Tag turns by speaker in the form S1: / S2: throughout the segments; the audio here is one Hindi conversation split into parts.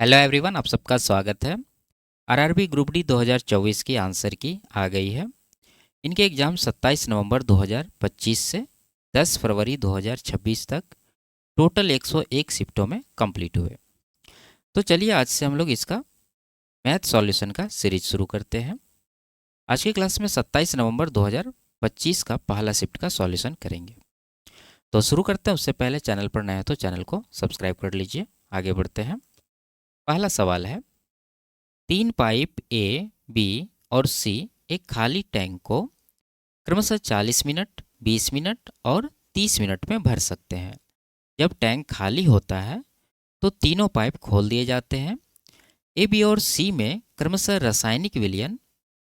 S1: हेलो एवरीवन, आप सबका स्वागत है। आरआरबी ग्रुप डी 2024 की आंसर की आ गई है। इनके एग्ज़ाम 27 नवंबर 2025 से 10 फरवरी 2026 तक टोटल 101 शिफ्टों में कंप्लीट हुए। तो चलिए आज से हम लोग इसका मैथ सॉल्यूशन का सीरीज शुरू करते हैं। आज की क्लास में 27 नवंबर 2025 का पहला शिफ्ट का सॉल्यूशन करेंगे। तो शुरू करते हैं। उससे पहले चैनल पर नए हैं तो चैनल को सब्सक्राइब कर लीजिए। आगे बढ़ते हैं। पहला सवाल है, 3 पाइप ए, बी और सी एक खाली टैंक को क्रमशः 40 मिनट, 20 मिनट और 30 मिनट में भर सकते हैं। जब टैंक खाली होता है तो तीनों पाइप खोल दिए जाते हैं। ए, बी और सी में क्रमशः रासायनिक विलयन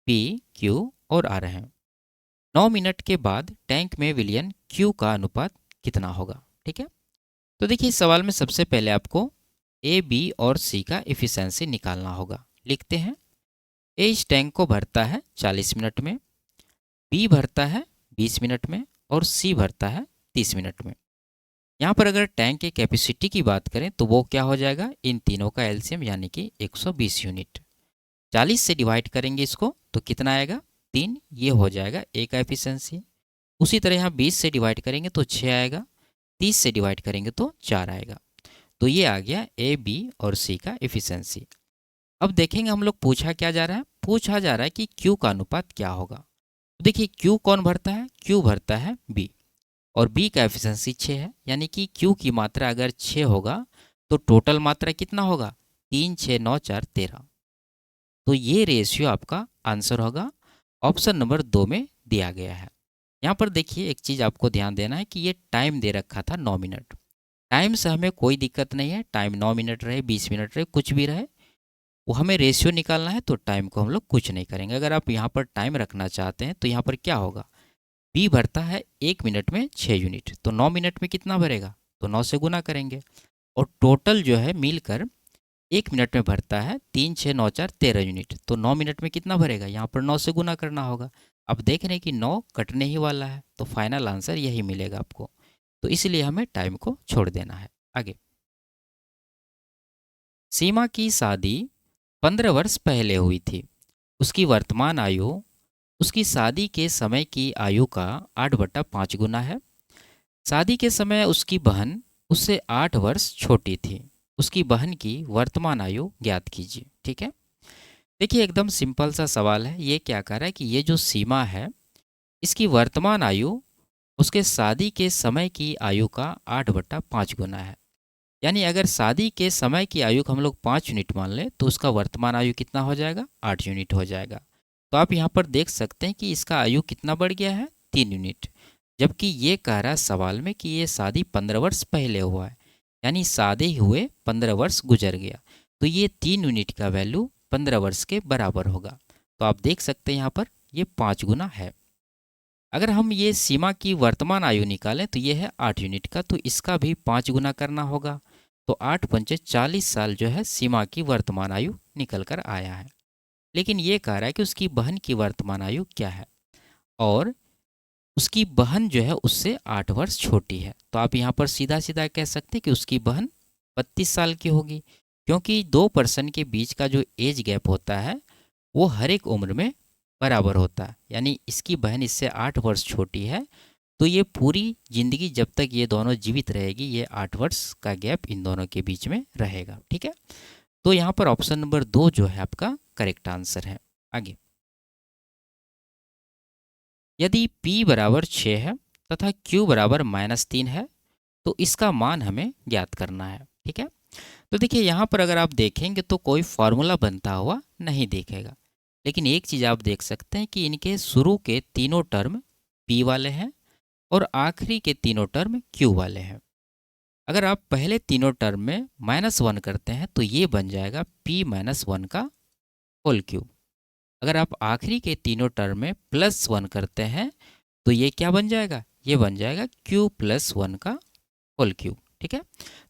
S1: पी, क्यू और आर हैं। 9 मिनट के बाद टैंक में विलयन क्यू का अनुपात कितना होगा? ठीक है। तो देखिए, इस सवाल में सबसे पहले आपको ए, बी और सी का इफिशिएंसी निकालना होगा। लिखते हैं। ए इस टैंक को भरता है 40 मिनट में, बी भरता है 20 मिनट में और सी भरता है 30 मिनट में। यहाँ पर अगर टैंक की कैपेसिटी की बात करें तो वो क्या हो जाएगा, इन तीनों का एलसीएम यानी कि 120 यूनिट। 40 से डिवाइड करेंगे इसको तो कितना आएगा, 3। ये हो जाएगा ए का एफिशिएंसी। उसी तरह यहाँ 20 से डिवाइड करेंगे तो 6 आएगा, 30 से डिवाइड करेंगे तो 4 आएगा। तो ये आ गया ए, बी और सी का एफिशिएंसी। अब देखेंगे हम लोग पूछा क्या जा रहा है। पूछा जा रहा है कि क्यू का अनुपात क्या होगा। तो देखिए, क्यू कौन भरता है? क्यू भरता है बी, और बी का एफिशिएंसी 6 है, यानी कि क्यू की मात्रा अगर 6 होगा तो टोटल मात्रा कितना होगा, 3, 6, 9, 4, 13। तो ये रेशियो आपका आंसर होगा। ऑप्शन नंबर 2 में दिया गया है। यहाँ पर देखिए, एक चीज़ आपको ध्यान देना है कि ये टाइम दे रखा था 9 मिनट। टाइम से हमें कोई दिक्कत नहीं है, टाइम 9 मिनट रहे, 20 मिनट रहे, कुछ भी रहे, वो हमें रेशियो निकालना है तो टाइम को हम लोग कुछ नहीं करेंगे। अगर आप यहाँ पर टाइम रखना चाहते हैं तो यहाँ पर क्या होगा, बी भरता है 1 मिनट में 6 यूनिट, तो 9 मिनट में कितना भरेगा, तो 9 से गुना करेंगे। और टोटल जो है मिलकर 1 मिनट में भरता है 3, 6, 9, 4, 13 यूनिट, तो 9 मिनट में कितना भरेगा, यहाँ पर 9 से गुना करना होगा। अब देख रहे हैं कि 9 कटने ही वाला है, तो फाइनल आंसर यही मिलेगा आपको। तो इसलिए हमें टाइम को छोड़ देना है। आगे, सीमा की शादी 15 वर्ष पहले हुई थी। उसकी वर्तमान आयु उसकी शादी के समय की आयु का 8/5 गुना है। शादी के समय उसकी बहन उससे 8 वर्ष छोटी थी। उसकी बहन की वर्तमान आयु ज्ञात कीजिए। ठीक है। देखिए, एकदम सिंपल सा सवाल है। ये क्या कर रहा है कि ये जो सीमा है, इसकी वर्तमान आयु उसके शादी के समय की आयु का 8/5 गुना है। यानी अगर शादी के समय की आयु को हम लोग 5 यूनिट मान लें तो उसका वर्तमान आयु कितना हो जाएगा, 8 यूनिट हो जाएगा। तो आप यहाँ पर देख सकते हैं कि इसका आयु कितना बढ़ गया है, 3 यूनिट। जबकि ये कह रहा है सवाल में कि ये शादी 15 वर्ष पहले हुआ है, यानी शादी हुए 15 वर्ष गुजर गया, तो ये 3 यूनिट का वैल्यू 15 वर्ष के बराबर होगा। तो आप देख सकते हैं यहाँ पर ये 5 गुना है। अगर हम ये सीमा की वर्तमान आयु निकालें तो ये है 8 यूनिट का, तो इसका भी 5 गुना करना होगा। तो 8 पंचे 40 साल जो है सीमा की वर्तमान आयु निकल कर आया है। लेकिन ये कह रहा है कि उसकी बहन की वर्तमान आयु क्या है, और उसकी बहन जो है उससे 8 वर्ष छोटी है। तो आप यहाँ पर सीधा सीधा कह सकते हैं कि उसकी बहन 32 साल की होगी, क्योंकि दो पर्सन के बीच का जो एज गैप होता है वो हर एक उम्र में बराबर होता है। यानी इसकी बहन इससे 8 वर्ष छोटी है, तो ये पूरी ज़िंदगी जब तक ये दोनों जीवित रहेगी, ये 8 वर्ष का गैप इन दोनों के बीच में रहेगा। ठीक है। तो यहाँ पर ऑप्शन नंबर 2 जो है आपका करेक्ट आंसर है। आगे, यदि P बराबर 6 है तथा Q बराबर -3 है तो इसका मान हमें ज्ञात करना है। ठीक है। तो देखिए, यहाँ पर अगर आप देखेंगे तो कोई फार्मूला बनता हुआ नहीं दिखेगा, लेकिन एक चीज़ आप देख सकते हैं कि इनके शुरू के तीनों टर्म P वाले हैं और आखिरी के तीनों टर्म Q वाले हैं। अगर आप पहले तीनों टर्म में -1 करते हैं तो ये बन जाएगा P-1 का होल क्यूब। अगर आप आखिरी के तीनों टर्म में +1 करते हैं तो ये क्या बन जाएगा, ये बन जाएगा Q+1 का होल क्यूब। ठीक है।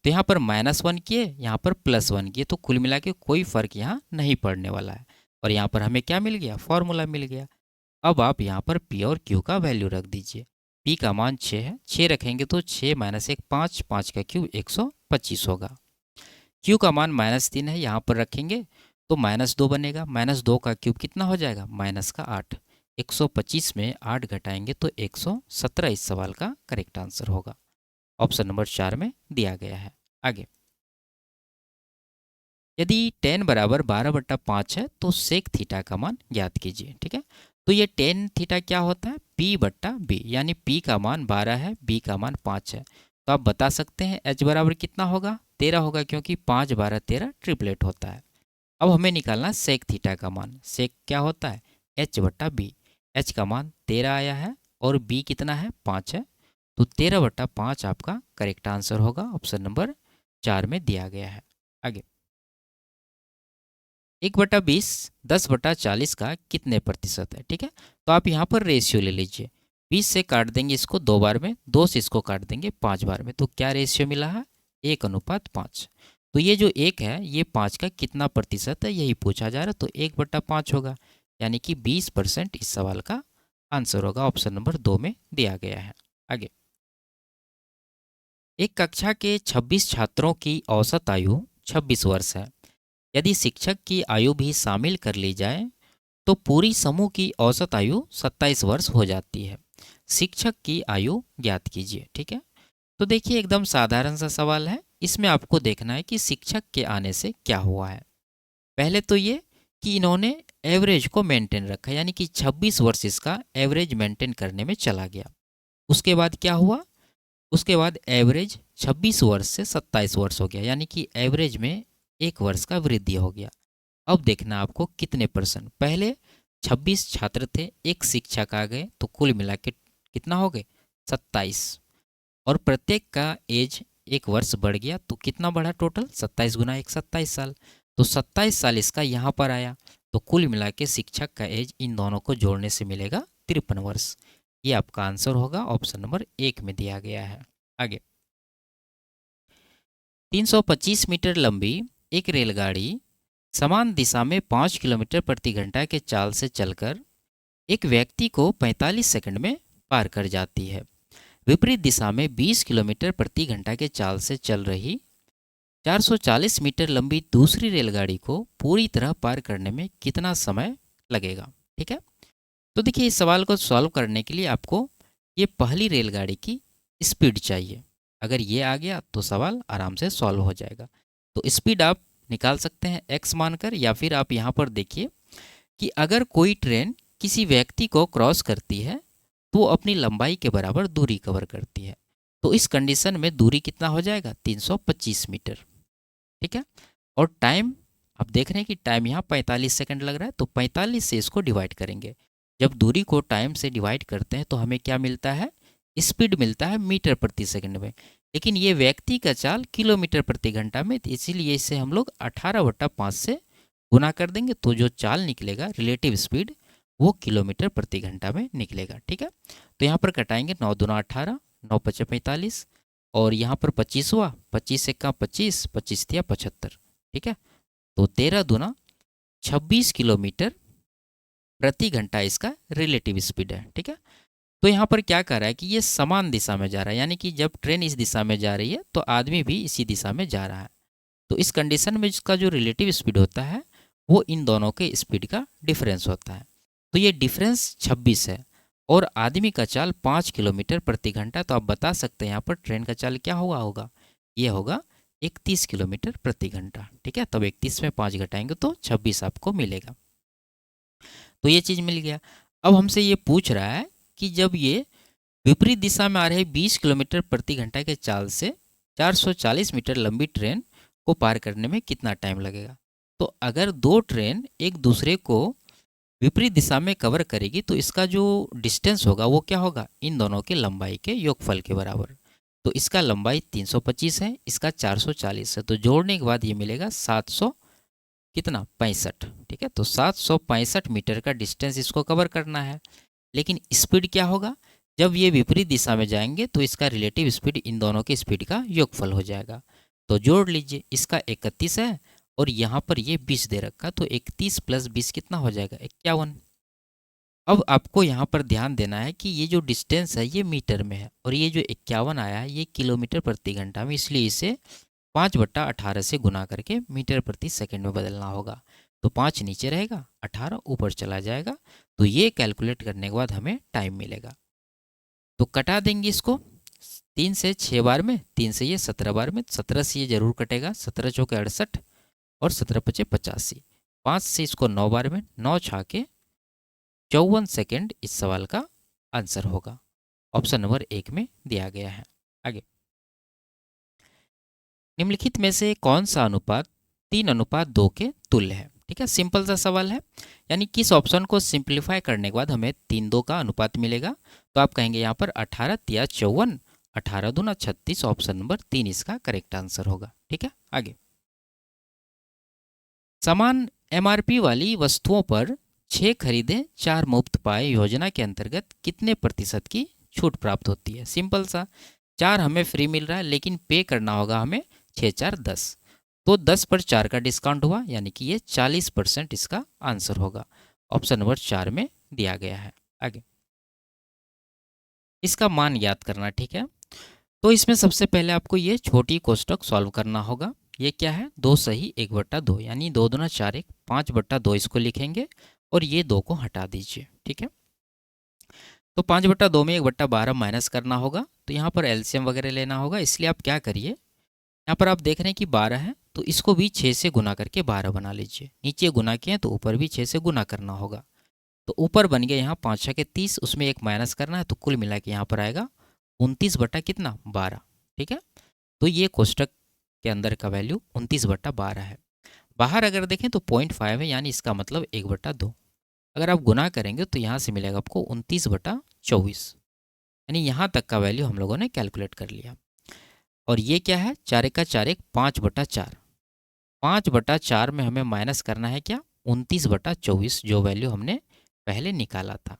S1: तो यहाँ पर -1 किए, यहाँ पर +1 किए, तो कुल मिला के कोई फ़र्क यहाँ नहीं पड़ने वाला है। और यहाँ पर हमें क्या मिल गया, फॉर्मूला मिल गया। अब आप यहाँ पर P और Q का वैल्यू रख दीजिए। P का मान 6 है, 6 रखेंगे तो 6 - 1 5, 5 का क्यूब 125 होगा। क्यू का मान -3 है, यहाँ पर रखेंगे तो -2 बनेगा। -2 का क्यूब कितना हो जाएगा? -8। 125 में 8 घटाएंगे तो 117 इस सवाल का करेक्ट आंसर होगा। ऑप्शन नंबर 4 में दिया गया है। आगे, यदि tan बराबर 12/5 है तो सेक थीटा का मान ज्ञात कीजिए। ठीक है, तो ये tan थीटा क्या होता है? p/b, यानी p का मान 12 है, b का मान 5 है। तो आप बता सकते हैं h बराबर कितना होगा? 13 होगा, क्योंकि 5, 12, 13 ट्रिपलेट होता है। अब हमें निकालना सेक थीटा का मान। सेक क्या होता है? h/b। h का मान 13 आया है और b कितना है? 5 है। तो 13/5 आपका करेक्ट आंसर होगा। ऑप्शन नंबर 4 में दिया गया है। आगे, 1/20 10/40 का कितने प्रतिशत है? ठीक है, तो आप यहाँ पर रेशियो ले लीजिए। 20 से काट देंगे इसको 2 बार में, 2 से इसको काट देंगे 5 बार में, तो क्या रेशियो मिला है? 1:5। तो ये जो 1 है ये 5 का कितना प्रतिशत है यही पूछा जा रहा है, तो 1/5 होगा, यानी कि 20% इस सवाल का आंसर होगा। ऑप्शन नंबर 2 में दिया गया है। आगे, एक कक्षा के 26 छात्रों की औसत आयु 26 वर्ष है। यदि शिक्षक की आयु भी शामिल कर ली जाए तो पूरी समूह की औसत आयु 27 वर्ष हो जाती है। शिक्षक की आयु ज्ञात कीजिए। ठीक है, तो देखिए एकदम साधारण सा सवाल है। इसमें आपको देखना है कि शिक्षक के आने से क्या हुआ है। पहले तो ये कि इन्होंने एवरेज को मेंटेन रखा, यानी कि 26 वर्ष इसका एवरेज मेंटेन करने में चला गया। उसके बाद क्या हुआ? उसके बाद एवरेज 26 वर्ष से 27 वर्ष हो गया, यानी कि एवरेज में 1 वर्ष का वृद्धि हो गया। अब देखना आपको कितने परसेंट। पहले 26 छात्र थे, एक शिक्षक आ गए, तो कुल मिला के कितना हो गए? 27। और प्रत्येक का एज 1 वर्ष बढ़ गया, तो कितना बढ़ा टोटल? 27 गुना 1 27 साल। तो 27 साल इसका यहाँ पर आया, तो कुल मिला के शिक्षक का एज इन दोनों को जोड़ने से मिलेगा 53 वर्ष। ये आपका आंसर होगा। ऑप्शन नंबर 1 में दिया गया है। आगे, 325 मीटर लंबी एक रेलगाड़ी समान दिशा में 5 किलोमीटर प्रति घंटा के चाल से चलकर एक व्यक्ति को 45 सेकंड में पार कर जाती है। विपरीत दिशा में 20 किलोमीटर प्रति घंटा के चाल से चल रही 440 मीटर लंबी दूसरी रेलगाड़ी को पूरी तरह पार करने में कितना समय लगेगा? ठीक है, तो देखिए इस सवाल को सॉल्व करने के लिए आपको ये पहली रेलगाड़ी की स्पीड चाहिए। अगर ये आ गया तो सवाल आराम से सॉल्व हो जाएगा। तो स्पीड आप निकाल सकते हैं x मानकर, या फिर आप यहाँ पर देखिए कि अगर कोई ट्रेन किसी व्यक्ति को क्रॉस करती है तो वो अपनी लंबाई के बराबर दूरी कवर करती है। तो इस कंडीशन में दूरी कितना हो जाएगा? 325 मीटर। ठीक है, और टाइम आप देख रहे हैं कि टाइम यहाँ 45 सेकंड लग रहा है, तो 45 से इसको डिवाइड करेंगे। जब दूरी को टाइम से डिवाइड करते हैं तो हमें क्या मिलता है? स्पीड मिलता है मीटर प्रति सेकंड में। लेकिन ये व्यक्ति का चाल किलोमीटर प्रति घंटा में, इसीलिए इसे हम लोग 18/5 से गुना कर देंगे, तो जो चाल निकलेगा रिलेटिव स्पीड वो किलोमीटर प्रति घंटा में निकलेगा। ठीक है, तो यहाँ पर कटाएंगे 9 दूना 18, 9 पचे 45, और यहाँ पर 25 हुआ, 25 से का 25, 25 दिया 75। ठीक है, तो 13 दूना 26 किलोमीटर प्रति घंटा इसका रिलेटिव स्पीड है। ठीक है, तो यहाँ पर क्या कर रहा है कि ये समान दिशा में जा रहा है, यानी कि जब ट्रेन इस दिशा में जा रही है तो आदमी भी इसी दिशा में जा रहा है। तो इस कंडीशन में इसका जो रिलेटिव स्पीड होता है वो इन दोनों के स्पीड का डिफरेंस होता है। तो ये डिफरेंस 26 है और आदमी का चाल 5 किलोमीटर प्रति घंटा। तो आप बता सकते हैं यहाँ पर ट्रेन का चाल क्या हुआ होगा? ये होगा 31 किलोमीटर प्रति घंटा। ठीक है, तब 31 में 5 घटाएंगे तो 26 आपको मिलेगा। तो ये चीज़ मिल गया। अब हमसे ये पूछ रहा है कि जब ये विपरीत दिशा में आ रहे 20 किलोमीटर प्रति घंटा के चाल से 440 मीटर लंबी ट्रेन को पार करने में कितना टाइम लगेगा? तो अगर दो ट्रेन एक दूसरे को विपरीत दिशा में कवर करेगी तो इसका जो डिस्टेंस होगा वो क्या होगा? इन दोनों के लंबाई के योगफल के बराबर। तो इसका लंबाई 325 है, इसका 440 है, तो जोड़ने के बाद ये मिलेगा 700 कितना 65। ठीक है, तो 765 मीटर का डिस्टेंस इसको कवर करना है। लेकिन स्पीड क्या होगा? जब ये विपरीत दिशा में जाएंगे तो इसका रिलेटिव स्पीड इन दोनों की स्पीड का योगफल हो जाएगा। तो जोड़ लीजिए, इसका 31 है और यहाँ पर ये 20 दे रखा, तो 31 + 20 कितना हो जाएगा? 51। अब आपको यहाँ पर ध्यान देना है कि ये जो डिस्टेंस है ये मीटर में है और ये जो 51 आया है ये किलोमीटर प्रति घंटा में, इसलिए इसे 5/18 से गुना करके मीटर प्रति सेकंड में बदलना होगा। तो 5 नीचे रहेगा, 18 ऊपर चला जाएगा। तो ये कैलकुलेट करने के बाद हमें टाइम मिलेगा। तो कटा देंगे इसको 3 से 6 बार में, 3 से ये 17 बार में, 17 से ये जरूर कटेगा, 17 चौके 68 और 17 पचे 85। 5 से इसको 9 बार में, 9 छाके 54 सेकेंड इस सवाल का आंसर होगा। ऑप्शन नंबर 1 में दिया गया है। आगे, निम्नलिखित में से कौन सा अनुपात 3:2 के तुल्य है? ठीक है, सिंपल सा सवाल है। यानी किस ऑप्शन को सिंप्लीफाई करने के बाद हमें 3:2 का अनुपात मिलेगा? तो आप कहेंगे यहाँ पर 18 या 54, 18 दूना 36, ऑप्शन नंबर 3 इसका करेक्ट आंसर होगा। ठीक है, आगे, समान एमआरपी वाली वस्तुओं पर 6 खरीदे 4 मुफ्त पाए योजना के अंतर्गत कितने प्रतिशत की छूट प्राप्त होती है? सिंपल सा, 4 हमें फ्री मिल रहा है लेकिन पे करना होगा हमें 6 4 10। तो 10 पर 4 का डिस्काउंट हुआ, यानी कि ये 40% इसका आंसर होगा। ऑप्शन नंबर 4 में दिया गया है। आगे, इसका मान याद करना। ठीक है, तो इसमें सबसे पहले आपको ये छोटी कोष्टक सॉल्व करना होगा। ये क्या है? 2 सही 1/2, यानी 2 दूना 4 1, 5/2 इसको लिखेंगे और ये 2 को हटा दीजिए। ठीक है, तो 5/2 में 1/12 माइनस करना होगा। तो यहाँ पर एलसीएम वगैरह लेना होगा, इसलिए आप क्या करिए, यहाँ पर आप देख रहे हैं कि 12 है, तो इसको भी 6 से गुना करके 12 बना लीजिए। नीचे गुना किए तो ऊपर भी 6 से गुना करना होगा। तो ऊपर बन गया यहाँ 5 6 के 30, उसमें एक माइनस करना है, तो कुल मिला के यहाँ पर आएगा 29 बटा कितना? 12। ठीक है, तो ये कोष्टक के अंदर का वैल्यू 29/12 है। बाहर अगर देखें तो 0.5 है, यानी इसका मतलब 1/2। अगर आप गुना करेंगे तो यहाँ से मिलेगा आपको 29/24, यानी यहाँ तक का वैल्यू हम लोगों ने कैलकुलेट कर लिया। और ये क्या है? 4 1 का 4 1, 5/4। 5/4 में हमें माइनस करना है क्या? 29/24, जो वैल्यू हमने पहले निकाला था।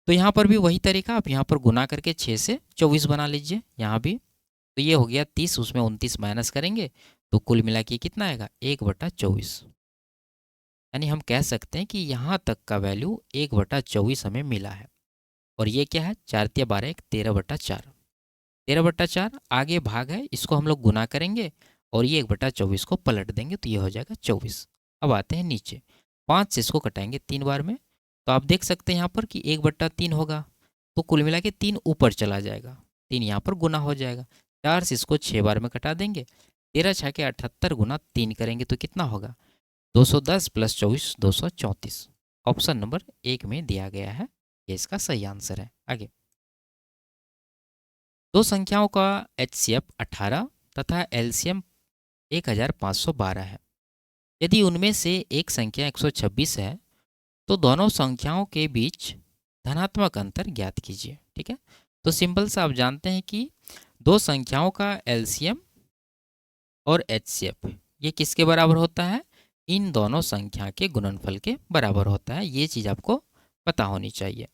S1: तो यहाँ पर भी वही तरीका, आप यहाँ पर गुना करके 6 से 24 बना लीजिए। यहाँ भी तो ये हो गया 30, उसमें 29 माइनस करेंगे तो कुल मिला के कितना आएगा? 1/24। यानी हम कह सकते हैं कि यहाँ तक का वैल्यू 1/24 हमें मिला है। और ये क्या है? 4 × 12 = 13/4। 13/4 आगे भाग है, इसको हम लोग गुना करेंगे और ये 1/24 को पलट देंगे तो ये हो जाएगा 24। अब आते हैं नीचे, 5 से इसको कटाएंगे 3 बार में, तो आप देख सकते हैं यहाँ पर कि 1/3 होगा। तो कुल मिला के 3 ऊपर चला जाएगा, 3 यहाँ पर गुना हो जाएगा। 4 से इसको 6 बार में कटा देंगे, 13 6 के 78 गुना 3 करेंगे तो कितना होगा? 210 + 24 234। ऑप्शन नंबर 1 में दिया गया है, ये इसका सही आंसर है। आगे, दो संख्याओं का एचसीएफ 18 तथा एलसीएम 1512 है। यदि उनमें से एक संख्या 126 है तो दोनों संख्याओं के बीच धनात्मक अंतर ज्ञात कीजिए। ठीक है, तो सिंपल सा आप जानते हैं कि दो संख्याओं का एलसीएम और एचसीएफ ये किसके बराबर होता है? इन दोनों संख्या के गुणनफल के बराबर होता है। ये चीज़ आपको पता होनी चाहिए।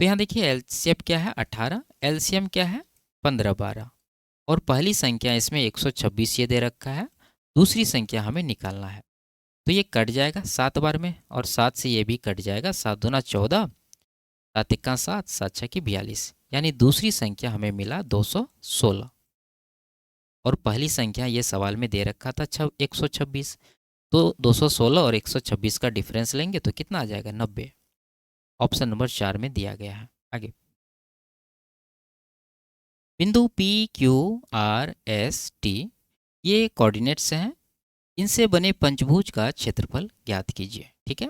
S1: तो यहाँ देखिए, एलसीएफ क्या है? 18, एलसीएम क्या है? 15 12। और पहली संख्या इसमें 126 ये दे रखा है, दूसरी संख्या हमें निकालना है। तो ये कट जाएगा 7 बार में और 7 से ये भी कट जाएगा, 7 दूना 14, 7 1 7, 7 6 की 42, यानी दूसरी संख्या हमें मिला 216। और पहली संख्या ये सवाल में दे रखा था 126, तो 216 और 126 का डिफरेंस लेंगे तो कितना आ जाएगा? 90। ऑप्शन नंबर 4 में दिया गया है। आगे, बिंदु P Q R S T ये कोऑर्डिनेट्स हैं, इनसे बने पंचभुज का क्षेत्रफल ज्ञात कीजिए। ठीक है,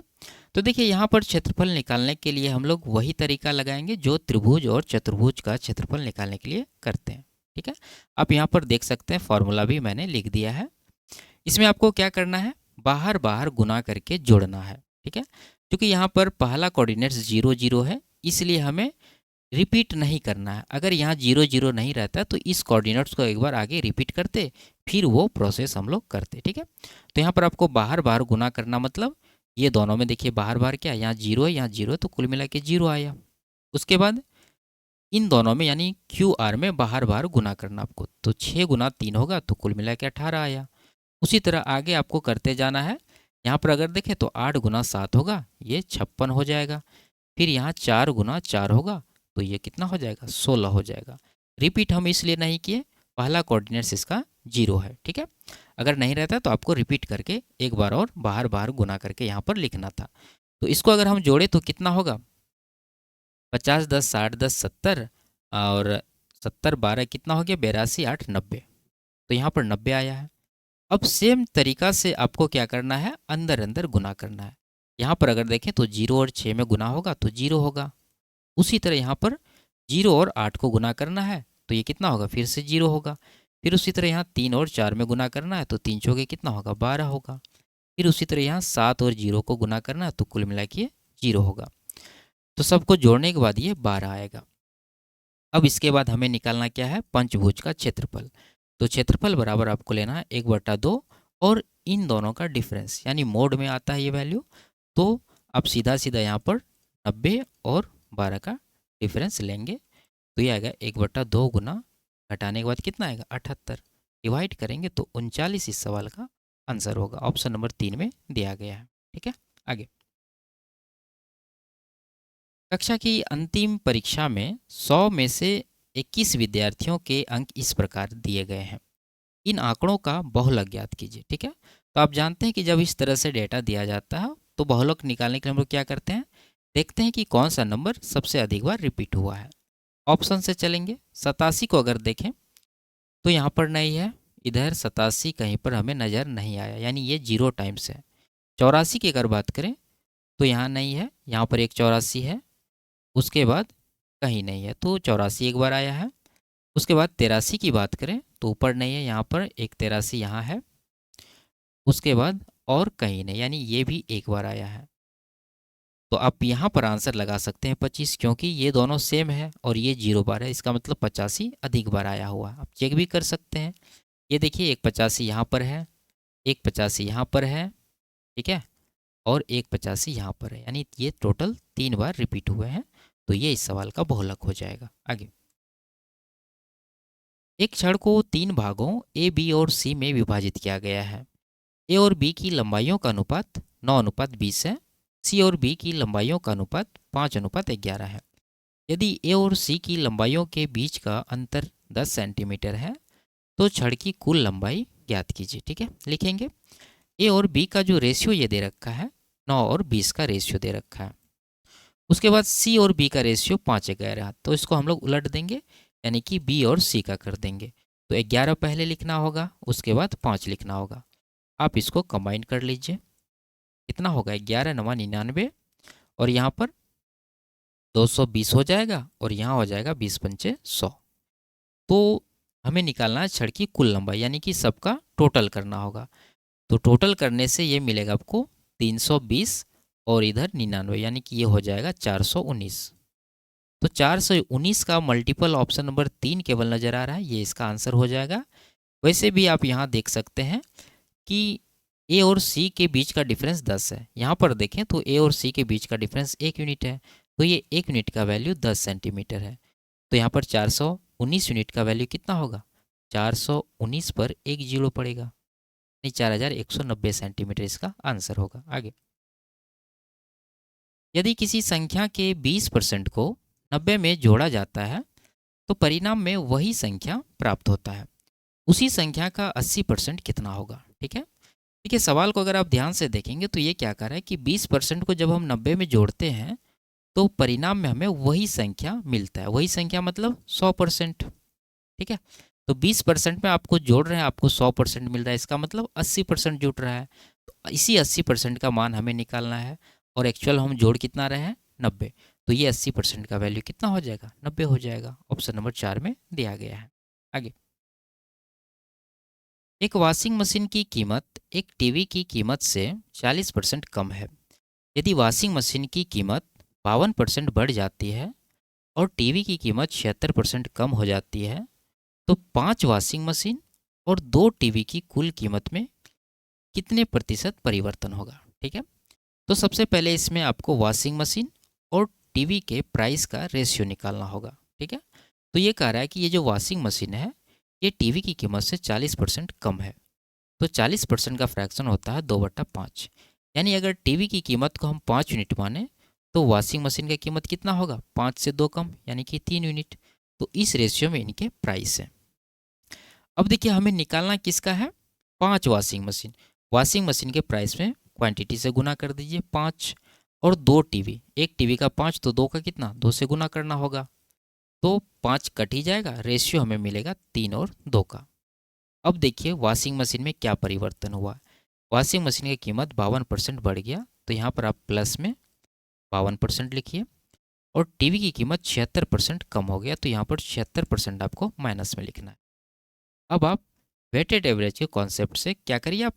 S1: तो देखिए यहाँ पर क्षेत्रफल निकालने के लिए हम लोग वही तरीका लगाएंगे जो त्रिभुज और चतुर्भुज का क्षेत्रफल निकालने के लिए करते हैं। ठीक है, आप यहाँ पर देख सकते हैं, फॉर्मूला भी मैंने लिख दिया है। इसमें आपको क्या करना है? बाहर बाहर गुना करके जोड़ना है। ठीक है, क्योंकि यहाँ पर पहला कोऑर्डिनेट्स 0 0 है, इसलिए हमें रिपीट नहीं करना है। अगर यहाँ 0 0 नहीं रहता तो इस कोऑर्डिनेट्स को एक बार आगे रिपीट करते, फिर वो प्रोसेस हम लोग करते। ठीक है, तो यहाँ पर आपको बाहर बाहर गुना करना, मतलब ये दोनों में देखिए बाहर बाहर क्या, यहाँ 0 है, यहाँ 0 है, तो कुल मिला के 0 आया। उसके बाद इन दोनों में यानी क्यू आर में बाहर बाहर गुना करना आपको, तो 6 गुना 3 होगा, तो कुल मिला के 18 आया। उसी तरह आगे आपको करते जाना है। यहाँ पर अगर देखें तो 8 गुना 7 होगा, ये 56 हो जाएगा। फिर यहाँ 4 गुना 4 होगा, तो ये कितना हो जाएगा? 16 हो जाएगा। रिपीट हम इसलिए नहीं किए, पहला कोऑर्डिनेट्स इसका जीरो है। ठीक है, अगर नहीं रहता तो आपको रिपीट करके एक बार और बाहर बाहर गुना करके यहाँ पर लिखना था। तो इसको अगर हम जोड़े तो कितना होगा, 50 10 60 10 70 और 70 12 कितना हो गया, 82 8 90। तो यहाँ पर 90 आया है। अब सेम तरीका से आपको क्या करना है, अंदर अंदर गुना करना है। यहाँ पर अगर देखें तो 0 और 6 में गुना होगा तो 0 होगा। उसी तरह यहाँ पर 0 और 8 को गुना करना है तो ये कितना होगा, फिर से 0 होगा। फिर उसी तरह यहाँ 3 और 4 में गुना करना है तो 3 चौके कितना होगा, 12 होगा। फिर उसी तरह यहाँ 7 और 0 को गुना करना है तो कुल मिला के 0 होगा। तो सबको जोड़ने के बाद ये 12 आएगा। अब इसके बाद हमें निकालना क्या है, पंचभुज का क्षेत्रफल। तो क्षेत्रफल बराबर आपको लेना है 1/2 और इन दोनों का डिफरेंस, यानी मोड में आता है ये वैल्यू। तो आप सीधा सीधा यहाँ पर 90 और 12 का डिफरेंस लेंगे तो ये आएगा 1/2 गुना घटाने के बाद कितना आएगा 78, डिवाइड करेंगे तो 39 इस सवाल का आंसर होगा। ऑप्शन नंबर 3 में दिया गया है। ठीक है, आगे। कक्षा की अंतिम परीक्षा में 100 में से 21 विद्यार्थियों के अंक इस प्रकार दिए गए हैं। इन आंकड़ों का बहुलक ज्ञात कीजिए। ठीक है, तो आप जानते हैं कि जब इस तरह से डेटा दिया जाता है तो बहुलक निकालने के लिए हम लोग क्या करते हैं, देखते हैं कि कौन सा नंबर सबसे अधिक बार रिपीट हुआ है। ऑप्शन से चलेंगे। 87 को अगर देखें तो यहाँ पर नहीं है, इधर 87 कहीं पर हमें नज़र नहीं आया, यानी ये 0 टाइम्स है। 84 की अगर बात करें तो यहाँ नहीं है, यहाँ पर एक 84 है, उसके बाद कहीं नहीं है तो 84 एक बार आया है। उसके बाद 83 की बात करें तो ऊपर नहीं है, यहाँ पर एक 83 यहाँ है, उसके बाद और कहीं नहीं, यानी ये भी एक बार आया है। तो आप यहाँ पर आंसर लगा सकते हैं 25, क्योंकि ये दोनों सेम है और ये 0 बार है, इसका मतलब 85 अधिक बार आया हुआ। आप चेक भी कर सकते हैं, ये देखिए एक 85 यहाँ पर है, एक 85 यहाँ पर है, ठीक है, और एक 85 यहाँ पर है, यानी ये टोटल 3 बार रिपीट हुए हैं। तो ये इस सवाल का बहुलक हो जाएगा। आगे। एक छड़ को 3 भागों ए, बी और सी में विभाजित किया गया है। ए और बी की लंबाइयों का अनुपात 9:20 है। सी और बी की लंबाइयों का अनुपात 5:11 है। यदि ए और सी की लंबाइयों के बीच का अंतर 10 सेंटीमीटर है तो छड़ की कुल लंबाई ज्ञात कीजिए। ठीक है, लिखेंगे ए और बी का जो रेशियो ये दे रखा है, 9 और 20 का रेशियो दे रखा है। उसके बाद सी और बी का रेशियो 5:11, तो इसको हम लोग उलट देंगे, यानी कि बी और सी का कर देंगे। तो 11 पहले लिखना होगा, उसके बाद 5 लिखना होगा। आप इसको कंबाइन कर लीजिए, कितना होगा 11 9 99 और यहाँ पर 220 हो जाएगा और यहाँ हो जाएगा 20 पंचे 100। तो हमें निकालना है छड़ की कुल लंबाई, यानी कि सबका टोटल करना होगा। तो टोटल करने से ये मिलेगा आपको 320 और इधर 99, यानी कि ये हो जाएगा 419। तो 419 का मल्टीपल ऑप्शन नंबर 3 केवल नज़र आ रहा है, ये इसका आंसर हो जाएगा। वैसे भी आप यहाँ देख सकते हैं कि ए और सी के बीच का डिफरेंस 10 है। यहाँ पर देखें तो ए और सी के बीच का डिफरेंस 1 यूनिट है, तो ये 1 यूनिट का वैल्यू 10 सेंटीमीटर है। तो यहाँ पर 419 यूनिट का वैल्यू कितना होगा, 419 पर एक जीरो पड़ेगा, नहीं 4190 सेंटीमीटर इसका आंसर होगा। आगे। यदि किसी संख्या के 20% को 90 में जोड़ा जाता है तो परिणाम में वही संख्या प्राप्त होता है। उसी संख्या का 80% कितना होगा। ठीक है, देखिए सवाल को अगर आप ध्यान से देखेंगे तो ये क्या कर रहा है कि 20% को जब हम 90 में जोड़ते हैं तो परिणाम में हमें वही संख्या मिलता है। वही संख्या मतलब 100%। ठीक है, तो 20% में आपको जोड़ रहे हैं, आपको 100% मिल रहा है, इसका मतलब 80% जुट रहा है। तो इसी 80% का मान हमें निकालना है और एक्चुअल हम जोड़ कितना रहे हैं 90, तो ये 80% का वैल्यू कितना हो जाएगा 90 हो जाएगा। ऑप्शन नंबर 4 में दिया गया है। आगे। एक वॉशिंग मशीन की कीमत एक टीवी की कीमत से 40% कम है। यदि वॉशिंग मशीन की कीमत 52% बढ़ जाती है और टीवी की कीमत 76% कम हो जाती है तो 5 वॉशिंग मशीन और 2 टीवी की कुल कीमत में कितने प्रतिशत परिवर्तन होगा। ठीक है, तो सबसे पहले इसमें आपको वॉशिंग मशीन और टीवी के प्राइस का रेशियो निकालना होगा। ठीक है, तो ये कह रहा है कि ये जो वॉशिंग मशीन है ये टीवी की कीमत से 40% कम है, तो 40% का फ्रैक्शन होता है 2/5, यानी अगर टीवी की कीमत को हम 5 यूनिट माने तो वॉशिंग मशीन की कीमत कितना होगा 5 से 2 कम, यानी कि 3 यूनिट। तो इस रेशियो में इनके प्राइस है। अब देखिए हमें निकालना किसका है, 5 वॉशिंग मशीन। वॉशिंग मशीन के प्राइस में क्वांटिटी से गुना कर दीजिए 5, और 2 टीवी, एक टीवी का 5 तो 2 का कितना, 2 से गुना करना होगा, तो 5 कट ही जाएगा, रेशियो हमें मिलेगा 3 और 2 का। अब देखिए वॉशिंग मशीन में क्या परिवर्तन हुआ। वॉशिंग मशीन की कीमत 52% बढ़ गया, तो यहाँ पर आप प्लस में 52% लिखिए, और टीवी की कीमत 76% कम हो गया, तो यहाँ पर 76% आपको माइनस में लिखना है। अब आप वेटेड एवरेज के कॉन्सेप्ट से क्या करिए, आप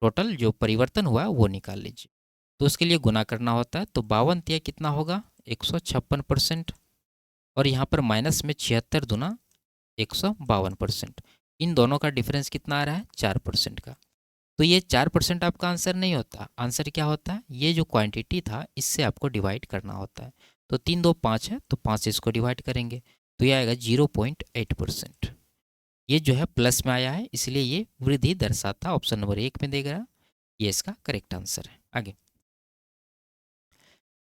S1: टोटल जो परिवर्तन हुआ है वो निकाल लीजिए। तो उसके लिए गुना करना होता है, तो 52 तिया कितना होगा, 156%, और यहाँ पर माइनस में 76 दुना 152%। इन दोनों का डिफरेंस कितना आ रहा है, 4% का। तो ये 4% आपका आंसर नहीं होता, आंसर क्या होता है, ये जो क्वांटिटी था इससे आपको डिवाइड करना होता है। तो 3 2 5 है, तो 5 से इसको डिवाइड करेंगे, तो ये आएगा 0.8%। ये जो है प्लस में आया है, इसलिए ये वृद्धि दर्शाता, ऑप्शन नंबर 1 में देगा, ये इसका करेक्ट आंसर है। आगे,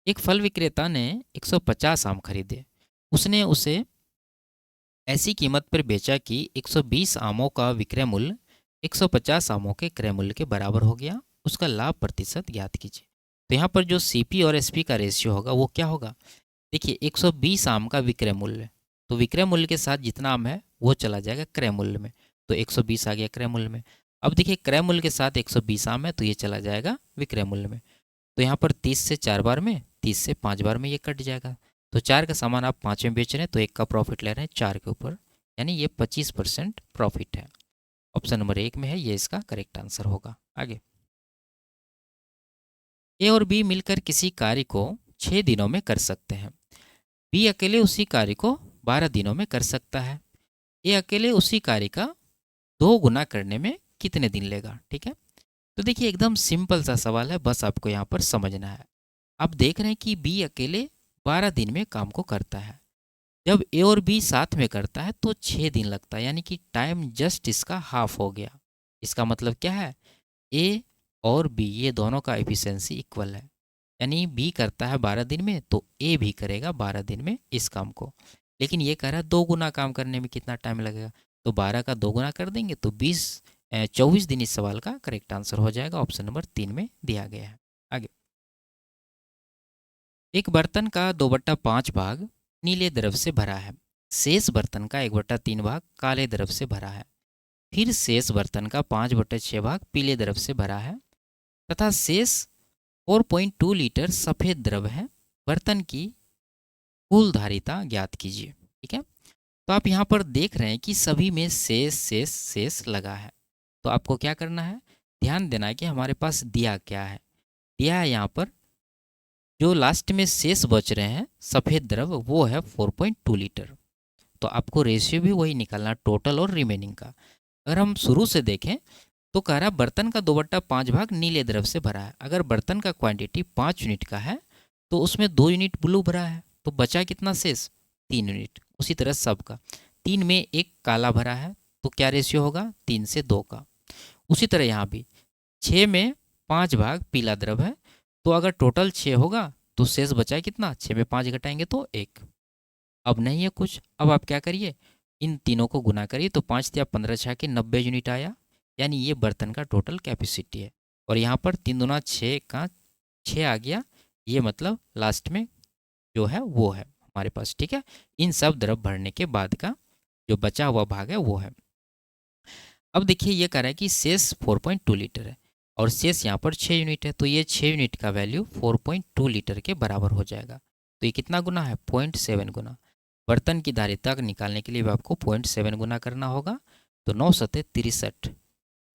S1: एक फल विक्रेता ने 150 आम खरीदे। उसने उसे ऐसी कीमत पर बेचा कि 120 आमों का विक्रय मूल्य 150 आमों के क्रय मूल्य के बराबर हो गया। उसका लाभ प्रतिशत ज्ञात कीजिए। तो यहाँ पर जो सीपी और एसपी का रेशियो होगा वो क्या होगा, देखिए 120 आम का विक्रय मूल्य, तो विक्रय मूल्य के साथ जितना आम है वो चला जाएगा क्रय मूल्य में, तो 120 आ गया क्रय मूल्य में। अब देखिए क्रय मूल्य के साथ 120 आम है, तो ये चला जाएगा विक्रय मूल्य में। तो यहाँ पर 30 से 4 बार में, 30 से 5 बार में ये कट जाएगा। तो 4 का सामान आप 5 में बेच रहे हैं, तो 1 का प्रॉफिट ले रहे हैं 4 के ऊपर, यानी ये 25% प्रॉफिट है। ऑप्शन नंबर 1 में है, ये इसका करेक्ट आंसर होगा। आगे, ए और बी मिलकर किसी कार्य को 6 दिनों में कर सकते हैं। बी अकेले उसी कार्य को 12 दिनों में कर सकता है। ए अकेले उसी कार्य का 2 गुना करने में कितने दिन लेगा। ठीक है, तो देखिए एकदम सिंपल सा सवाल है, बस आपको यहाँ पर समझना है। आप देख रहे हैं कि बी अकेले 12 दिन में काम को करता है, जब ए और बी साथ में करता है तो 6 दिन लगता है, यानी कि टाइम जस्ट इसका हाफ हो गया। इसका मतलब क्या है, ए और बी ये दोनों का एफिशिएंसी इक्वल है, यानी बी करता है 12 दिन में तो ए भी करेगा 12 दिन में इस काम को। लेकिन ये कह रहा है 2 गुना काम करने में कितना टाइम लगेगा, तो 12 का 2 गुना कर देंगे तो 24 दिन इस सवाल का करेक्ट आंसर हो जाएगा। ऑप्शन नंबर 3 में दिया गया है। आगे, एक बर्तन का 2/5 भाग नीले द्रव से भरा है। शेष बर्तन का 1/3 भाग काले द्रव से भरा है। फिर शेष बर्तन का 5/6 भाग पीले द्रव से भरा है, तथा शेष 4.2 लीटर सफ़ेद द्रव है। बर्तन की कुल धारिता ज्ञात कीजिए। ठीक है, तो आप यहाँ पर देख रहे हैं कि सभी में शेष शेष शेष लगा है। तो आपको क्या करना है, ध्यान देना है कि हमारे पास दिया क्या है। दिया है यहाँ पर जो लास्ट में शेष बच रहे हैं सफ़ेद द्रव, वो है 4.2 लीटर। तो आपको रेशियो भी वही निकालना, टोटल और रिमेनिंग का। अगर हम शुरू से देखें तो कह रहा है बर्तन का 2/5 भाग नीले द्रव से भरा है। अगर बर्तन का क्वांटिटी 5 यूनिट का है तो उसमें 2 यूनिट ब्लू भरा है, तो बचा कितना शेष, 3 यूनिट। उसी तरह सबका 3 में 1 काला भरा है, तो क्या रेशियो होगा, 3 से 2 का। उसी तरह यहाँ भी 6 में 5 भाग पीला द्रव है, तो अगर टोटल 6 होगा तो शेष बचा कितना, 6 में 5 घटाएंगे तो 1। अब नहीं है कुछ, अब आप क्या करिए, इन तीनों को गुना करिए, तो 5 या 15 छः के 90 यूनिट आया, यानी ये बर्तन का टोटल कैपेसिटी है। और यहाँ पर 3 दूना 6 का 6 आ गया, ये मतलब लास्ट में जो है वो है हमारे पास। ठीक है, इन सब द्रव भरने के बाद का जो बचा हुआ भाग है वो है। अब देखिए ये कह रहा है कि शेष 4.2 लीटर है और शेष यहाँ पर 6 यूनिट है, तो ये 6 यूनिट का वैल्यू 4.2 लीटर के बराबर हो जाएगा। तो ये कितना गुना है, 0.7 गुना। बर्तन की धारिता निकालने के लिए भी आपको 0.7 गुना करना होगा, तो 9 सत्ते 63,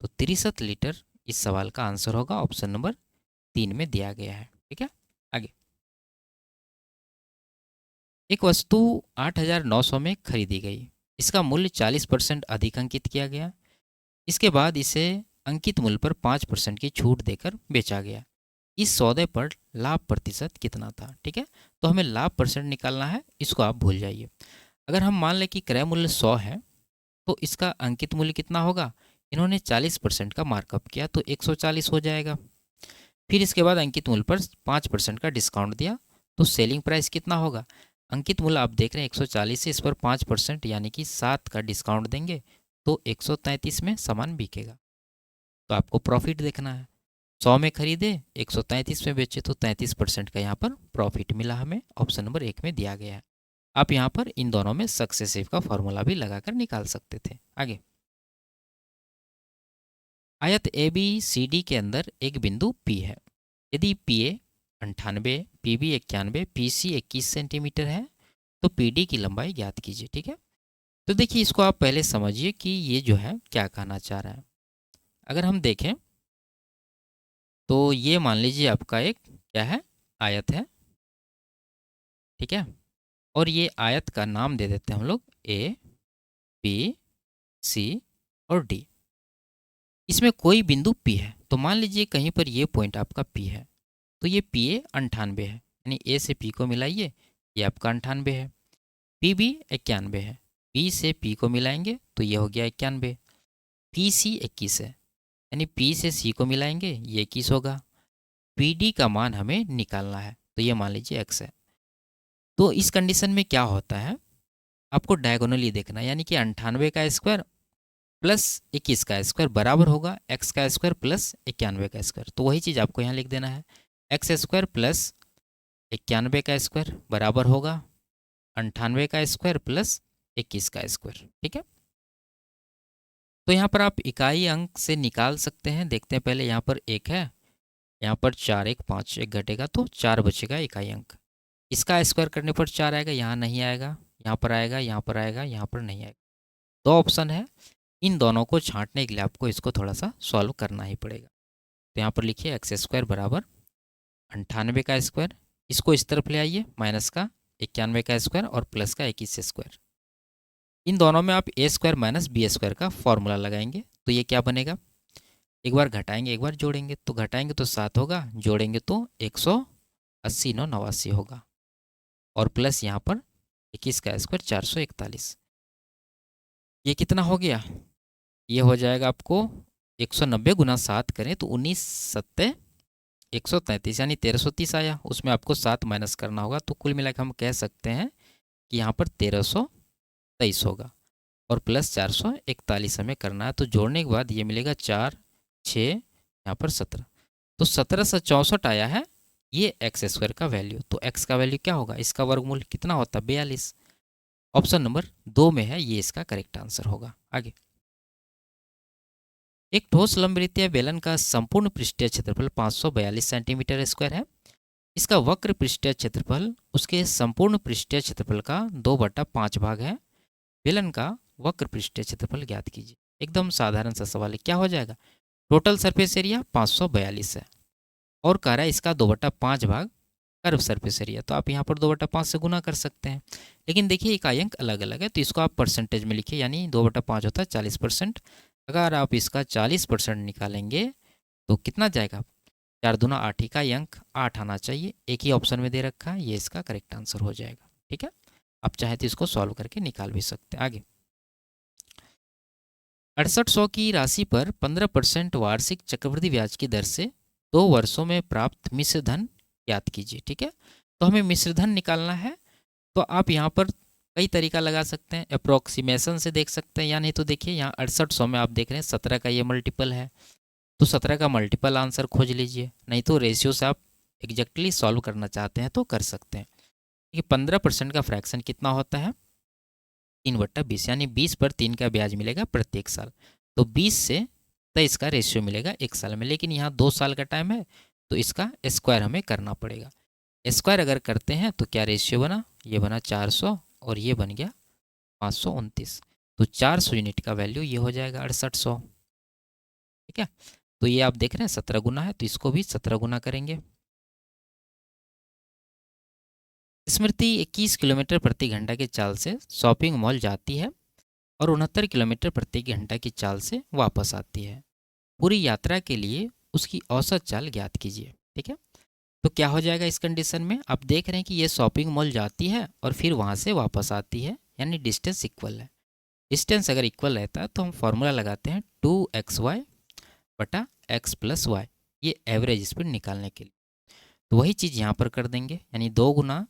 S1: तो 63 लीटर इस सवाल का आंसर होगा। ऑप्शन नंबर 3 में दिया गया है। ठीक है, आगे, एक वस्तु 8,900 में खरीदी गई। इसका मूल्य 40% अधिक अंकित किया गया। इसके बाद इसे अंकित मूल्य पर 5% की छूट देकर बेचा गया। इस सौदे पर लाभ प्रतिशत कितना था। ठीक है, तो हमें लाभ परसेंट निकालना है, इसको आप भूल जाइए। अगर हम मान लें कि क्रय मूल्य 100 है तो इसका अंकित मूल्य कितना होगा, इन्होंने 40% का मार्कअप किया तो 140 हो जाएगा। फिर इसके बाद अंकित मूल्य पर 5% का डिस्काउंट दिया तो सेलिंग प्राइस कितना होगा, अंकित मूल्य आप देख रहे हैं 140 से इस पर 5% यानी कि 7 का डिस्काउंट देंगे तो 133 में सामान बिकेगा। तो आपको प्रॉफिट देखना है। 100 में खरीदे, 133 में बेचे, तो 33% का यहाँ पर प्रॉफिट मिला हमें। ऑप्शन नंबर 1 में दिया गया है। आप यहाँ पर इन दोनों में सक्सेसिव का फॉर्मूला भी लगाकर निकाल सकते थे। आगे, आयत ए बी सी डी के अंदर एक बिंदु P है। यदि P A 98, P B 91, P C 21 centimetre है तो पी डी की लंबाई ज्ञात कीजिए। ठीक है, तो देखिए इसको आप पहले समझिए कि ये जो है क्या कहना चाह रहा है। अगर हम देखें तो ये मान लीजिए आपका एक क्या है, आयत है। ठीक है, और ये आयत का नाम दे देते हैं हम लोग ए बी सी और डी। इसमें कोई बिंदु P है, तो मान लीजिए कहीं पर ये पॉइंट आपका P है, तो ये पी ए 98 है, यानी ए से पी को मिलाइए, ये आपका 98 है। पी बी 91 है, पी से पी को मिलाएंगे तो ये हो गया 91। पी सी 21 है, यानी पी से सी को मिलाएंगे ये 21 होगा। पी डी का मान हमें निकालना है, तो ये मान लीजिए एक्स है। तो इस कंडीशन में क्या होता है, आपको डायगोनली देखना है, यानी कि 98 का स्क्वायर प्लस 21 का स्क्वायर बराबर होगा एक्स का स्क्वायर प्लस 91 का स्क्वायर। तो वही चीज़ आपको यहाँ लिख देना है, एक्स स्क्वायर प्लस 91 का स्क्वायर बराबर होगा 98 का स्क्वायर प्लस 21 का स्क्वायर। ठीक है, तो यहाँ पर आप इकाई अंक से निकाल सकते हैं। देखते हैं पहले, यहाँ पर एक है, यहाँ पर 4 1 5, एक घटेगा तो 4 बचेगा इकाई अंक। इसका स्क्वायर करने पर 4 आएगा, यहाँ नहीं आएगा, यहाँ पर आएगा, यहाँ पर आएगा, यहाँ पर नहीं आएगा। दो ऑप्शन है, इन दोनों को छांटने के लिए आपको इसको थोड़ा सा सॉल्व करना ही पड़ेगा। तो यहाँ पर लिखिए एक्स स्क्वायर बराबर 98 का स्क्वायर, इसको इस तरफ ले आइए, माइनस का 91 का स्क्वायर और प्लस का 21 स्क्वायर। इन दोनों में आप ए स्क्वायर माइनस बी स्क्वायर का फॉर्मूला लगाएंगे, तो ये क्या बनेगा, एक बार घटाएंगे एक बार जोड़ेंगे, तो घटाएंगे तो 7 होगा, जोड़ेंगे तो 180 9 89 होगा, और प्लस यहाँ पर 21 का स्क्वायर 441। ये कितना हो गया, ये हो जाएगा आपको 190 गुना 7 करें तो 19 7 133, यानी 1330 आया। उसमें आपको 7 माइनस करना होगा, तो कुल मिलाकर हम कह सकते हैं कि यहाँ पर 1323 होगा, और प्लस 441 हमें करना है। तो जोड़ने के बाद ये मिलेगा 4 6 यहाँ पर 17, तो 1764 आया है ये एक्स स्क्वायर का वैल्यू। तो एक्स का वैल्यू क्या होगा, इसका वर्गमूल कितना होता है, 42। ऑप्शन नंबर 2 में है, ये इसका करेक्ट आंसर होगा। आगे, एक ठोस लंबवृत्तीय बेलन का संपूर्ण पृष्ठीय क्षेत्रफल 542 सेंटीमीटर स्क्वायर है। इसका वक्र पृष्ठीय क्षेत्रफल उसके संपूर्ण पृष्ठीय क्षेत्रफल का 2/5 भाग है। बेलन का वक्र पृष्ठीय क्षेत्रफल ज्ञात कीजिए। एकदम साधारण सा सवाल है, क्या हो जाएगा, टोटल सरफेस एरिया 542 है और कह रहा है इसका 2/5 भाग कर्व सरफेस एरिया, तो आप यहाँ पर 2/5 से गुना कर सकते हैं। लेकिन देखिए इकाई अंक अलग अलग है, तो इसको आप परसेंटेज में लिखिए, यानी 2/5 होता है 40%। अगर आप इसका 40% निकालेंगे तो कितना जाएगा, 4 दूना 8, इकाई अंक 8 आना चाहिए। एक ही ऑप्शन में दे रखा है, ये इसका करेक्ट आंसर हो जाएगा। ठीक है, आप चाहे तो इसको सॉल्व करके निकाल भी सकते हैं। आगे, 6800 की राशि पर 15% वार्षिक चक्रवृद्धि ब्याज की दर से 2 वर्षों में प्राप्त मिश्र धन ज्ञात कीजिए। ठीक है, तो हमें मिश्र धन निकालना है, तो आप यहाँ पर कई तरीका लगा सकते हैं, अप्रोक्सीमेशन से देख सकते हैं, या नहीं तो देखिए यहाँ 6800 में आप देख रहे हैं 17 का ये मल्टीपल है, तो 17 का मल्टीपल आंसर खोज लीजिए, नहीं तो रेशियो से आप एग्जैक्टली सॉल्व करना चाहते हैं तो कर सकते हैं। देखिए 15% का फ्रैक्शन कितना होता है, 3/20, यानी 20 पर 3 का ब्याज मिलेगा प्रत्येक साल, तो 20 से 23 का रेशियो मिलेगा एक साल में। लेकिन यहाँ 2 साल का टाइम है, तो इसका स्क्वायर हमें करना पड़ेगा। स्क्वायर अगर करते हैं तो क्या रेशियो बना, ये बना 400 और ये बन गया 529, तो 400 यूनिट का वैल्यू ये हो जाएगा 6800। ठीक है, तो ये आप देख रहे हैं 17 गुना है, तो इसको भी 17 गुना करेंगे। स्मृति 21 किलोमीटर प्रति घंटा की चाल से शॉपिंग मॉल जाती है और 69 किलोमीटर प्रति घंटा की चाल से वापस आती है। पूरी यात्रा के लिए उसकी औसत चाल ज्ञात कीजिए। ठीक है, तो क्या हो जाएगा इस कंडीशन में, आप देख रहे हैं कि ये शॉपिंग मॉल जाती है और फिर वहाँ से वापस आती है, यानी डिस्टेंस इक्वल है। डिस्टेंस अगर इक्वल रहता है तो हम फॉर्मूला लगाते हैं 2xy बटा x प्लस वाई, ये एवरेज स्पीड निकालने के लिए। तो वही चीज़ यहाँ पर कर देंगे, यानी 2 गुना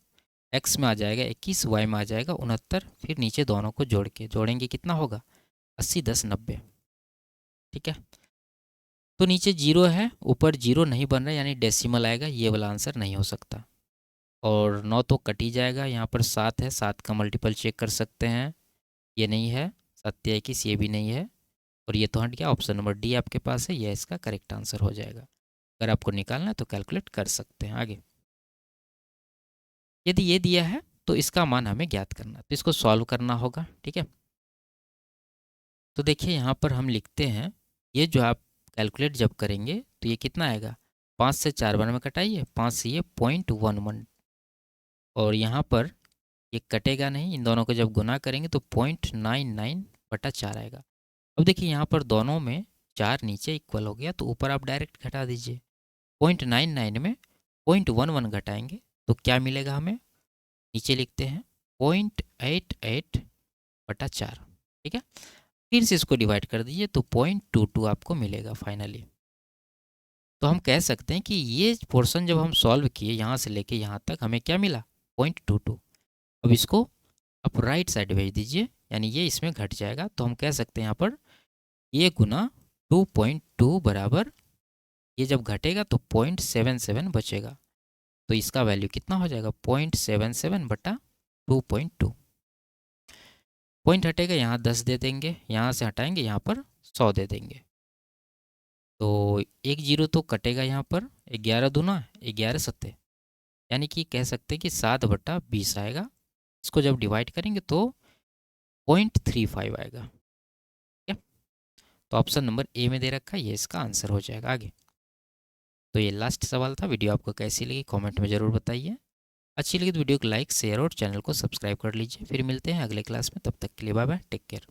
S1: x में आ जाएगा 21, y में आ जाएगा 69, फिर नीचे दोनों को जोड़ के जोड़ेंगे कितना होगा 80 10 90, ठीक है। तो नीचे जीरो है, ऊपर जीरो नहीं बन रहा यानी डेसिमल आएगा, ये वाला आंसर नहीं हो सकता। और 9 तो कट ही जाएगा, यहाँ पर 7 है, 7 का मल्टीपल चेक कर सकते हैं, ये नहीं है। 7 ये भी नहीं है, और ये तो हट गया। ऑप्शन नंबर डी आपके पास है, ये इसका करेक्ट आंसर हो जाएगा। अगर आपको निकालना है तो कैलकुलेट कर सकते हैं। आगे यदि ये दिया है तो इसका मान हमें ज्ञात करना है, तो इसको सॉल्व करना होगा, ठीक है। तो देखिए यहाँ पर हम लिखते हैं, ये जो आप कैलकुलेट जब करेंगे तो ये कितना आएगा, 5 से 4 बार में कटाइए, 5 से ये 0.11, और यहाँ पर ये कटेगा नहीं, इन दोनों को जब गुना करेंगे तो 0.99/4 आएगा। अब देखिए यहाँ पर दोनों में 4 नीचे इक्वल हो गया, तो ऊपर आप डायरेक्ट घटा दीजिए। 0.99 में 0.11 घटाएंगे तो क्या मिलेगा हमें, नीचे लिखते हैं 0.88/4, ठीक है। फिर से इसको डिवाइड कर दीजिए तो 0.22 आपको मिलेगा फाइनली। तो हम कह सकते हैं कि ये पोर्शन जब हम सॉल्व किए यहाँ से लेके यहाँ तक, हमें क्या मिला, 0.22। अब इसको आप राइट साइड भेज दीजिए, यानी ये इसमें घट जाएगा, तो हम कह सकते हैं यहाँ पर ये गुना 2.2 बराबर, ये जब घटेगा तो 0.77 बचेगा, तो इसका वैल्यू कितना हो जाएगा, 0.77/2.2। पॉइंट हटेगा, यहाँ 10 दे देंगे, यहाँ से हटाएंगे यहाँ पर 100 दे देंगे, तो एक जीरो तो कटेगा यहाँ पर, 11 दूना 11 सत्ते, यानी कि कह सकते हैं कि 7/20 आएगा। इसको जब डिवाइड करेंगे तो 0.35 आएगा, ठीक है। तो ऑप्शन नंबर ए में दे रखा है, ये इसका आंसर हो जाएगा। आगे तो ये लास्ट सवाल था। वीडियो आपको कैसी लगी कमेंट में ज़रूर बताइए। अच्छी लगी तो वीडियो को लाइक शेयर और चैनल को सब्सक्राइब कर लीजिए। फिर मिलते हैं अगले क्लास में, तब तक के लिए बाय बाय, टेक केयर।